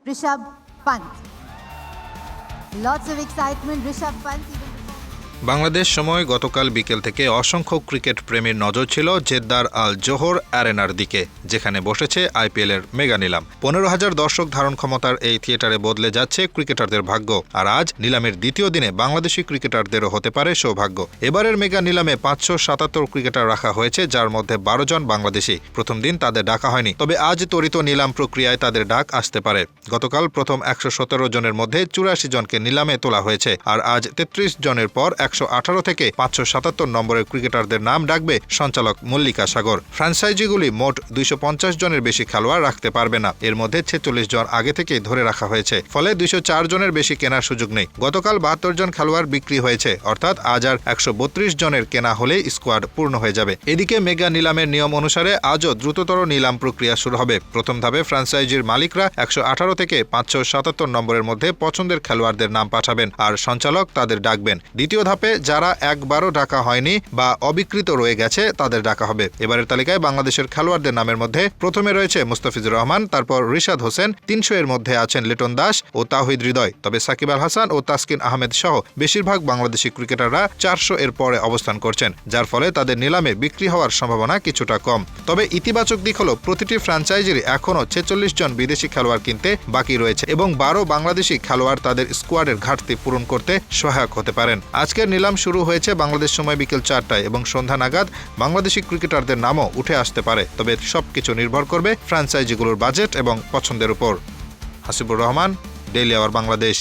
Rishabh Pant. Lots of excitement. Rishabh Pant. Bangladesh সময় গতকাল বিকেল থেকে অসংখ্য ক্রিকেট প্রেমীর নজর ছিল জেদ্দার আল জোহর অ্যারেনার দিকে, যেখানে বসেছে আইপিএলের মেগা নিলাম। 15,000 দর্শক ধারণ ক্ষমতার এই থিয়েটারে বদলে যাচ্ছে ক্রিকেটারদের ভাগ্য। আর আজ নিলামের দ্বিতীয় দিনে বাংলাদেশি ক্রিকেটারদেরও হতে পারে সৌভাগ্য। এবারের মেগা নিলামে 577 ক্রিকেটার রাখা হয়েছে, যার মধ্যে 12 জন বাংলাদেশি। প্রথম দিন তাদের ডাকা হয়নি, তবে আজ ত্বরিত নিলাম প্রক্রিয়ায় তাদের ডাক আসতে পারে। গতকাল প্রথম 117 জনের মধ্যে 84 জনকে নিলামে তোলা হয়েছে, আর আজ 33 জনের পর 118 থেকে 577 নম্বরের ক্রিকেটারদের নাম ডাকবে সঞ্চালক মল্লিকা সাগর। ফ্র্যাঞ্চাইজিগুলি মোট 250 জনের বেশি খেলোয়াড় রাখতে পারবে না। এর মধ্যে 46 জন আগে থেকেই ধরে রাখা হয়েছে, ফলে 204 জনের বেশি কেনার সুযোগ নেই। গতকাল 72 জন খেলোয়াড় বিক্রি হয়েছে, অর্থাৎ আজ আর 132 জনের কেনা হলেই স্কোয়াড পূর্ণ হয়ে যাবে। এদিকে মেগা নিলামের নিয়ম অনুসারে আজও দ্রুততর নিলাম প্রক্রিয়া শুরু হবে। প্রথম ধাপে ফ্র্যাঞ্চাইজির মালিকরা 118 থেকে 577 নম্বরের মধ্যে পছন্দের খেলোয়াড়দের নাম পাঠাবেন, আর সঞ্চালক তাদের ডাকবেন। দ্বিতীয় ধাপে যারা একবারও ডাকা হয়নি বা অবিকৃত রয়ে গেছে তাদের ডাকা হবে। এবারের তালিকায় বাংলাদেশের খেলোয়াড়দের নামের মধ্যে প্রথমে রয়েছে মুস্তাফিজুর রহমান, তারপর রিশাদ হোসেন, 300 এর মধ্যে আছেন লিটন দাস ও তাওহিদ হৃদয়। তবে সাকিব আল হাসান ও তাসকিন আহমেদ সহ বেশিরভাগ বাংলাদেশি ক্রিকেটাররা 400 এর পরে অবস্থান করছেন, যার ফলে তাদের নিলামে বিক্রি হওয়ার সম্ভাবনা কিছুটা কম। তবে ইতিবাচক দিক হল প্রতিটি ফ্র্যাঞ্চাইজির এখনও 46 জন বিদেশি খেলোয়াড় কিনতে বাকি রয়েছে এবং 12 বাংলাদেশি খেলোয়াড় তাদের স্কোয়াডের ঘাটতি পূরণ করতে সহায়ক হতে পারেন। আজকের নিলাম শুরু হয়েছে বাংলাদেশ সময় বিকেল 4টায় এবং সন্ধ্যা নাগাদ বাংলাদেশি ক্রিকেটারদের নামও উঠে আসতে পারে। তবে সবকিছু নির্ভর করবে ফ্র্যাঞ্চাইজিগুলোর বাজেট এবং পছন্দের উপর। Hasibur Rahman, daily our Bangladesh.